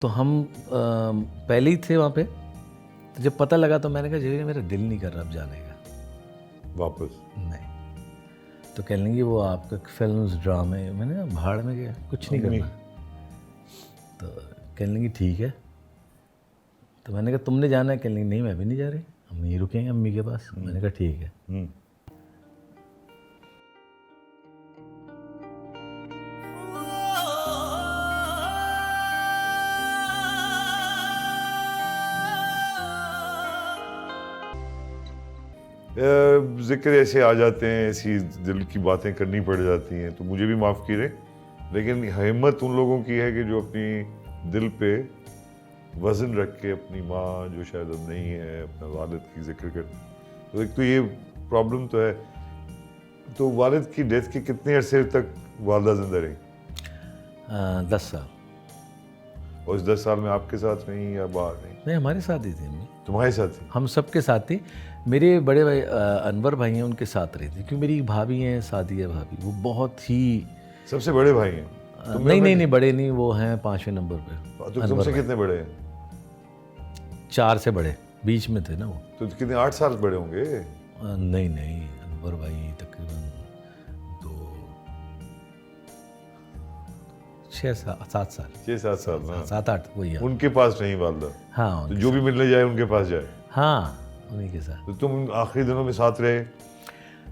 तो हम पहले ही थे वहाँ पे। तो जब पता लगा तो मैंने कहा जी मेरा दिल नहीं कर रहा अब जाने का वापस। नहीं। तो कहने लगी वो आपका फिल्म्स ड्रामे, मैंने कहा भाड़ में गया कुछ नहीं करना। तो कहने लगी ठीक है। तो मैंने कहा तुमने जाना है? कहने लगी नहीं मैं भी नहीं जा रही, हम यहीं रुकेंगे अम्मी के पास। मैंने कहा ठीक है। जिक्र ऐसे आ जाते हैं, ऐसी दिल की बातें करनी पड़ जाती हैं, तो मुझे भी माफ़ कीजिए, लेकिन हिम्मत उन लोगों की है कि जो अपनी दिल पे वज़न रख के अपनी माँ जो शायद अब नहीं है, अपना वालिद की जिक्र कर। तो एक तो ये प्रॉब्लम तो है। तो वालिद की डेथ के कितने अरसे तक वालदा जिंदा रही? 10 साल। और इस 10 साल में आपके साथ रही या बाहर रही? नहीं हमारे साथ ही थी अम्मी। तुम्हारे साथ थी? हम सबके साथ थी। मेरे बड़े भाई अनवर भाई हैं, उनके साथ रही थी, क्योंकि मेरी भाभी हैं, सादिया भाभी, वो बहुत ही सबसे बड़े भाई हैं? नहीं बड़े नहीं, वो हैं 5वें नंबर पे। तो तुमसे कितने बड़े हैं? 4 से बड़े, बीच में थे ना वो। तो कितने 8 साल बड़े होंगे? नहीं अनवर भाई तकरीबन 6-7 साल। 6-7 साल ना? 7-8 वही है। उनके पास नहीं वालदा? हाँ तो जो भी मिलने जाए उनके पास जाए? हाँ उन्हीं के साथ। तो तुम आखिरी दिनों में साथ रहे?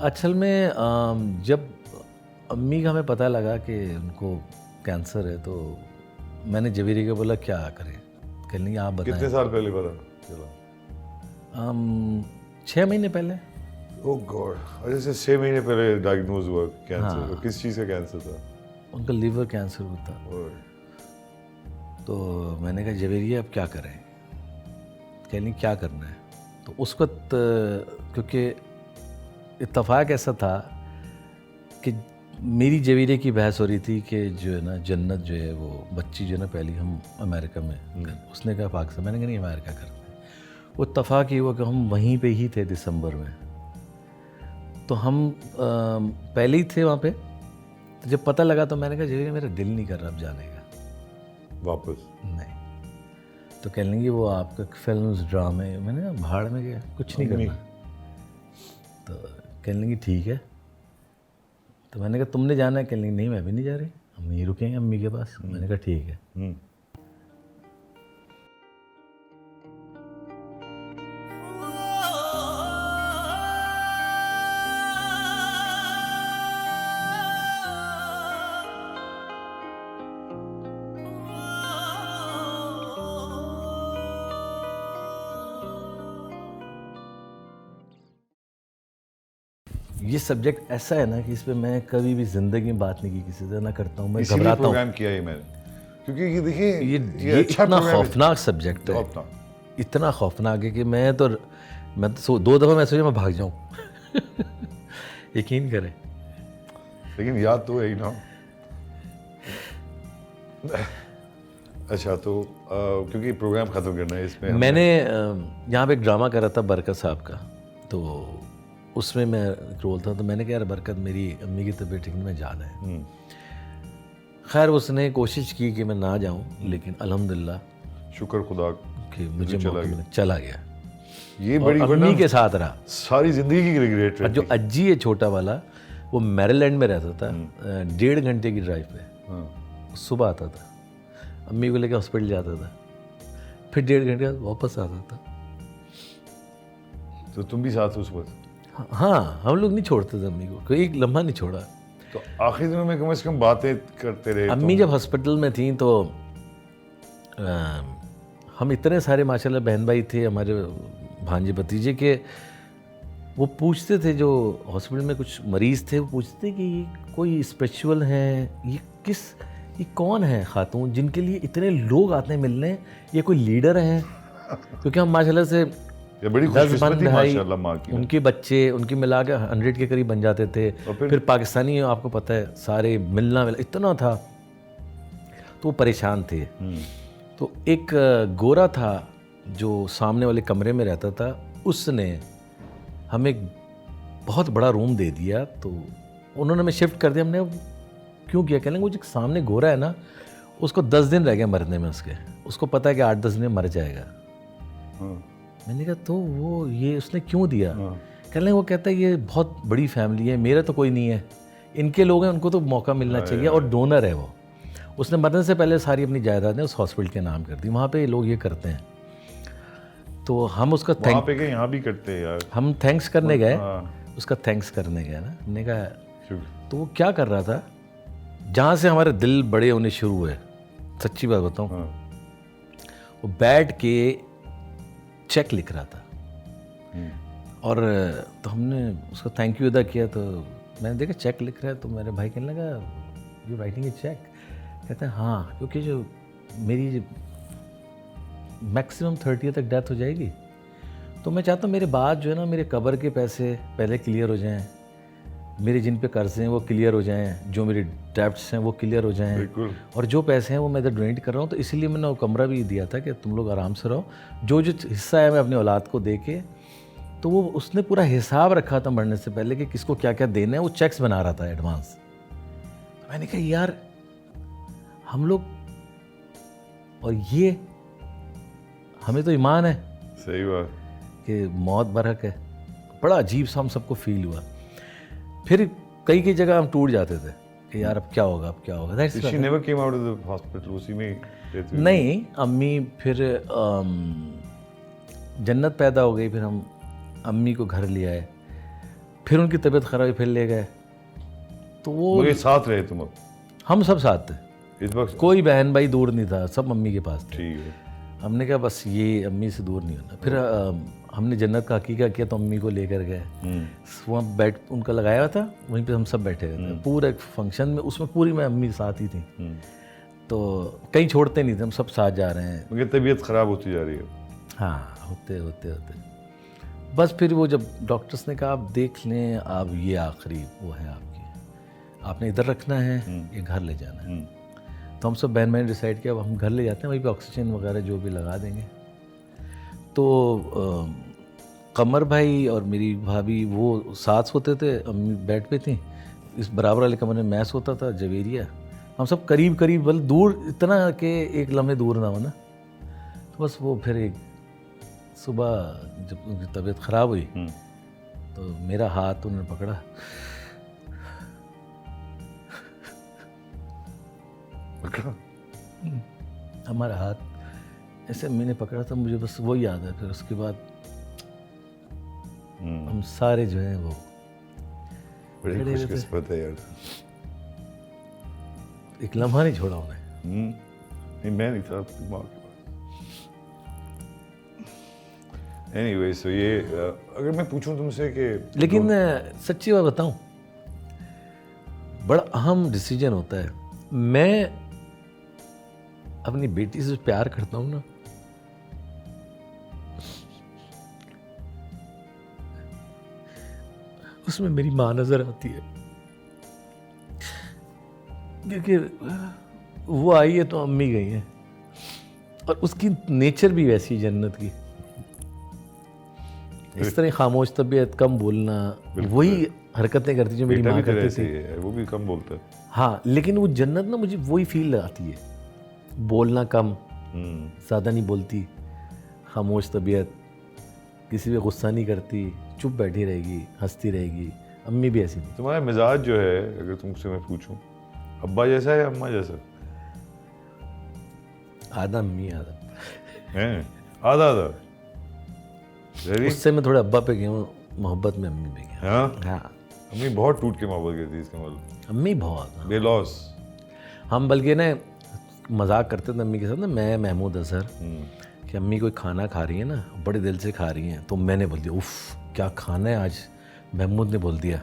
असल में जब अम्मी का हमें पता लगा कि उनको कैंसर है, तो मैंने जवेरी को बोला क्या करें। कहने लगी आप बताएं। कितने साल पहले पता चला? 6 महीने पहले। ओह गॉड। अच्छा से 6 महीने पहले डायग्नोज हुआ कैंसर? हाँ। किस चीज़ का कैंसर था? उनका लिवर कैंसर हुआ था। तो मैंने कहा जवेरी अब क्या करें। कहने क्या करना है। तो उस वक्त क्योंकि इत्तफाक ऐसा था कि मेरी जवेरी की बहस हो रही थी कि जो है ना जन्नत जो है वो बच्ची जो है ना पहली हम अमेरिका में, उसने कहा पाकिस्तान, मैंने कहा नहीं अमेरिका करते हैं। वो इत्तफाक ही हुआ कि हम वहीं पे ही थे दिसंबर में। तो हम पहले ही थे वहाँ पे। तो जब पता लगा तो मैंने कहा जवेरी मेरा दिल नहीं कर रहा अब जाने का वापस। नहीं। तो कहने लगी वो आपका फिल्म्स ड्रामे, मैंने कहा भाड़ में गया कुछ नहीं करना। तो कहने लगी ठीक है। तो मैंने कहा तुमने जाना है? कहने लगी नहीं मैं भी नहीं जा रही, हम यहीं रुकेंगे अम्मी के पास। मैंने कहा ठीक है। ये सब्जेक्ट ऐसा है ना कि इस पे मैं कभी भी ज़िंदगी में बात नहीं की किसी से, ना करता हूँ, मैं घबराता हूँ। प्रोग्राम किया ये मैंने, क्योंकि ये देखिए ये अच्छा इतना प्रोग्राम खौफनाक सब्जेक्ट है, इतना खौफनाक है कि मैं तो 2 दफ़ा मैं सोचा मैं भाग जाऊँ। यकीन करें। लेकिन याद तो है ही ना। अच्छा तो क्योंकि प्रोग्राम ख़त्म करना है, इसमें मैंने यहाँ पे एक ड्रामा करा था बरकत साहब का, तो उसमें मैं रोल था। तो मैंने कहा यार बरकत मेरी अम्मी की तबीयत ठीक नहीं, मैं जाना है। खैर उसने कोशिश की कि मैं ना जाऊँ, लेकिन अल्हम्दुलिल्लाह शुक्र खुदा कि मुझे चला गया। ये बड़ी अम्मी के साथ रहा सारी ज़िंदगी की रिग्रेट है। जो अज्जी है छोटा वाला, वो मैरीलैंड में रहता था, 1.5 घंटे की ड्राइव पे। सुबह आता था, अम्मी को लेकर हॉस्पिटल जाता था, फिर 1.5 घंटे बाद वापस आता था। तो तुम भी साथ उस वक्त? हाँ हम लोग नहीं छोड़ते थे अम्मी को, कोई एक लम्हा नहीं छोड़ा। तो आखिरी दिनों में कम से कम बातें करते रहे? अम्मी जब हॉस्पिटल में थी तो हम इतने सारे माशाल्लाह बहन भाई थे हमारे भांजे भतीजे के, वो पूछते थे, जो हॉस्पिटल में कुछ मरीज़ थे, वो पूछते थे कि ये कोई स्पिरिचुअल हैं, ये कौन है खातून जिनके लिए इतने लोग आते हैं मिलने, ये कोई लीडर हैं? क्योंकि हम माशाल्लाह से 10 भाई, उनके बच्चे उनकी मिला के 100 के करीब बन जाते थे। फिर पाकिस्तानी आपको पता है सारे मिलना इतना था, तो वो परेशान थे। तो एक गोरा था जो सामने वाले कमरे में रहता था, उसने हमें एक बहुत बड़ा रूम दे दिया। तो उन्होंने हमें शिफ्ट कर दिया। हमने क्यों किया? कहने वो जो सामने गोरा है ना, उसको 10 दिन रह गए मरने में, उसको पता है कि 8-10 दिन में मर जाएगा। हाँ, मैंने कहा तो वो ये उसने क्यों दिया? हाँ, कहने लगे वो कहता है ये बहुत बड़ी फैमिली है, मेरा तो कोई नहीं है, इनके लोग हैं, उनको तो मौका मिलना चाहिए, और डोनर है वो। उसने मरने से पहले सारी अपनी जायदादें उस हॉस्पिटल के नाम कर दी। वहाँ पे लोग ये करते हैं, तो हम उसका वहाँ पे क्या यहाँ भी करते हैं यार। हम थैंक्स करने गए, हाँ, उसका थैंक्स करने गए ना। हमने कहा शुक्र। तो वो क्या कर रहा था, जहाँ से हमारे दिल बड़े होने शुरू हुए, सच्ची बात बताऊँ, हाँ, वो बैठ के चेक लिख रहा था। और तो हमने उसको थैंक यू अदा किया, तो मैंने देखा चेक लिख रहा है, तो मेरे भाई कहने लगा यू राइटिंग ए चेक? कहते हैं हाँ, क्योंकि जो मेरी मैक्सिमम 30 तक डेथ हो जाएगी, तो मैं चाहता हूँ मेरे बाद जो है ना, मेरे कब्र के पैसे पहले क्लियर हो जाएं, मेरे जिन पे कर्ज हैं वो क्लियर हो जाएं, जो मेरे डेब्ट्स हैं वो क्लियर हो जाएं, बिल्कुल। और जो पैसे हैं वो मैं इधर डोनेट कर रहा हूँ। तो इसीलिए मैंने वो कमरा भी दिया था कि तुम लोग आराम से रहो, जो जो हिस्सा है मैं अपनी औलाद को दे के। तो वो उसने पूरा हिसाब रखा था मरने से पहले कि किसको क्या क्या देना है, वो चेक्स बना रहा था एडवांस। तो मैंने कहा यार हम लोग, और ये हमें तो ईमान है सही बात। कि मौत बरहक है। बड़ा अजीब सा हम सबको फील हुआ। फिर कई जगह हम टूट जाते थे कि यार अब क्या होगा, अब क्या होगा। That's She right. never came out of the hospital, उसी में ही रहती हुई। नहीं, अम्मी फिर जन्नत पैदा हो गई, फिर हम अम्मी को घर ले आए, फिर उनकी तबीयत खराब हुई, फिर ले गए। तो वो मुझे साथ रहे तुम अब हम सब साथ थे, इस वक्त। कोई बहन भाई दूर नहीं था, सब मम्मी के पास थे। ठीक है। हमने कहा बस ये अम्मी से दूर नहीं होना। फिर हमने जन्नत का हकीका किया, तो अम्मी को लेकर गए, वहाँ बैठ उनका लगाया हुआ था, वहीं पे हम सब बैठे हुए थे पूरे फंक्शन में। उसमें पूरी मैं अम्मी साथ ही थी, तो कहीं छोड़ते नहीं थे, हम सब साथ जा रहे हैं। मगर तबीयत खराब होती जा रही है। हाँ, होते होते होते बस फिर वो जब डॉक्टर्स ने कहा आप देख लें, आप ये आखिरी वो है आपकी, आपने इधर रखना है, ये घर ले जाना है। तो हम सब बहन बहन डिसाइड किया अब हम घर ले जाते हैं, वहीं पे ऑक्सीजन वगैरह जो भी लगा देंगे। तो कमर भाई और मेरी भाभी वो साथ सोते थे, अम्मी बेड पे थी, इस बराबर वाले कमरे में मैं सोता था, जवेरिया। हम सब करीब करीब, बल दूर इतना कि एक लम्हे दूर ना हो ना। तो बस वो फिर एक सुबह जब उनकी तबीयत ख़राब हुई, तो मेरा हाथ उन्होंने पकड़ा, हमारा हाथ ऐसे मैंने पकड़ा था, मुझे बस वो याद है। फिर उसके बाद हम सारे जो हैं वो बड़ी खड़े हुए थे। खुशकिस्मत है यार। एक लम्हा नहीं छोड़ा उन्हें। नहीं, मैं नहीं था आपकी माँ के पास। एनीवे, सो ये अगर मैं पूछूं तुमसे कि लेकिन सच्ची बात बताऊं, बड़ा अहम डिसीजन होता है। मैं अपनी बेटी से प्यार करता हूं ना, उसमें मेरी माँ नजर आती है, क्योंकि वो आई है तो अम्मी गई है, और उसकी नेचर भी वैसी है जन्नत की, इस तरह खामोश तबीयत, कम बोलना, वही हरकतें करती जो मेरी बेटा माँ भी तेरा करती ऐसे थी। ही है, वो भी कम बोलता है। हाँ, लेकिन वो जन्नत ना मुझे वही फील आती है, बोलना कम, ज़्यादा नहीं बोलती, खामोश तबीयत, किसी पे गुस्सा नहीं करती, चुप बैठी रहेगी, हंसती रहेगी। अम्मी भी ऐसी थी। तुम्हारा मिजाज जो है, अगर तुमसे मैं पूछूं, अब्बा जैसा है या अम्मा जैसा आधा अम्मी आधा, है? आधा आधा। Really? उससे मैं थोड़ा अब्बा पे गया हूँ, मोहब्बत में अम्मी पे गया। हाँ, हाँ, अम्मी बहुत टूट के मोहब्बत करती है, इसका मतलब अम्मी बहुत, हाँ। बेलॉस। हम बल्कि ना मजाक करते थे अम्मी के साथ ना, मैं महमूद अजहर, कि अम्मी कोई खाना खा रही है ना, बड़े दिल से खा रही हैं, तो मैंने बोल दिया उफ क्या खाना है आज, महमूद ने बोल दिया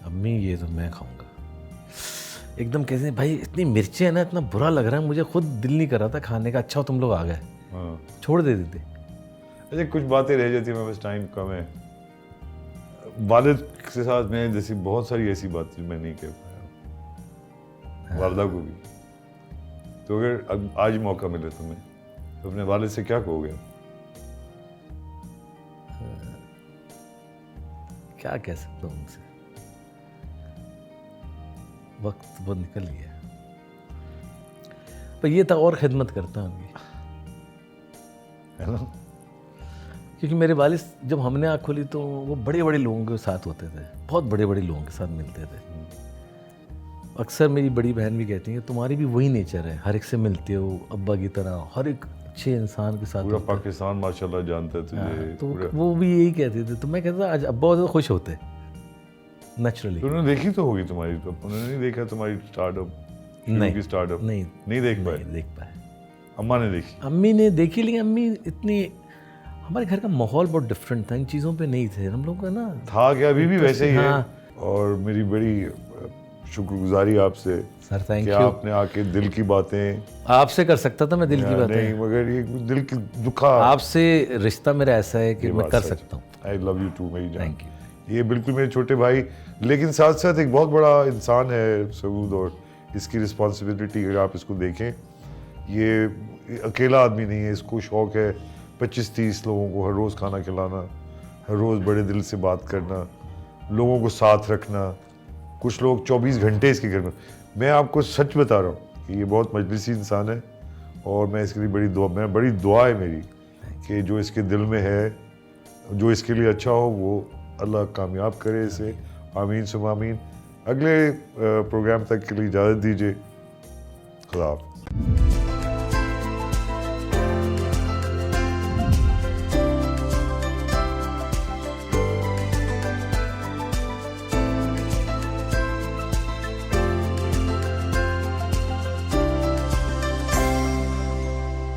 अम्मी ये तो मैं खाऊंगा। एकदम कैसे भाई इतनी मिर्चें हैं ना, इतना बुरा लग रहा है मुझे, खुद दिल नहीं कर रहा था खाने का। अच्छा तुम लोग आ गए, हाँ, छोड़ देते थे। अच्छा कुछ बातें रह जाती हैं, मैं बस टाइम कम है। वालिद के साथ मैं जैसी बहुत सारी ऐसी बात जो मैं नहीं कह पाया, वालदा को भी। तो अगर अब आज मौका मिले तुम्हें, तो अपने वालिद से क्या कहोगे? क्या कह सकता हूँ उनसे, वक्त बहुत निकल गया। पर ये था और खिदमत करता उनकी, है ना। क्योंकि मेरे वालिद जब हमने आँख खोली तो वो बड़े बड़े लोगों के साथ होते थे, बहुत बड़े बड़े लोगों के साथ मिलते थे। अक्सर मेरी बड़ी बहन भी कहती है तुम्हारी भी वही नेचर है, हर एक से मिलते हो अब्बा की तरह, हर एक अच्छे इंसान के साथ पूरा होते हो। पाकिस्तान माशाल्लाह जानता है तुझे। तो पूरा- वो भी यही कहते थे, तो मैं कहता आज अब्बा होते तो खुश होते नेचुरली। तो उन्होंने देखी तो होगी तुम्हारी, तो उन्होंने नहीं देखा तुम्हारी स्टार्टअप, नहीं, की स्टार्टअप नहीं देख पाए। नहीं देख पाए। अम्मा ने देखी। अम्मी ने देखी, लेकिन अम्मी इतनी, हमारे घर का माहौल बहुत डिफरेंट था, इन चीज़ों पे नहीं थे हम लोग का ना। था क्या, अभी भी वैसे ही है। हाँ। और मेरी बड़ी शुक्रगुजारी आपसे सर थैंक कि यू। आपने आके दिल की बातें, आपसे कर सकता था मैं दिल की बातें, नहीं मगर ये दिल की दुखा। आपसे रिश्ता मेरा ऐसा है कि मैं कर सकता हूँ। आई लव यू टू मेरी जान। Thank you. ये बिल्कुल मेरे छोटे भाई, लेकिन साथ साथ एक बहुत बड़ा इंसान है सऊद, और इसकी रिस्पॉन्सिबिलिटी अगर आप इसको देखें, ये अकेला आदमी नहीं है, इसको शौक है 25-30 लोगों को हर रोज़ खाना खिलाना, हर रोज़ बड़े दिल से बात करना, लोगों को साथ रखना। कुछ लोग 24 घंटे इसके घर में। मैं आपको सच बता रहा हूँ कि ये बहुत मजलिसी इंसान है, और मैं इसके लिए बड़ी दुआ है मेरी कि जो इसके दिल में है, जो इसके लिए अच्छा हो, वो अल्लाह कामयाब करे इसे। आमीन सुम आमीन। अगले प्रोग्राम तक के लिए इजाज़त दीजिए। खुदा हाफ़िज़।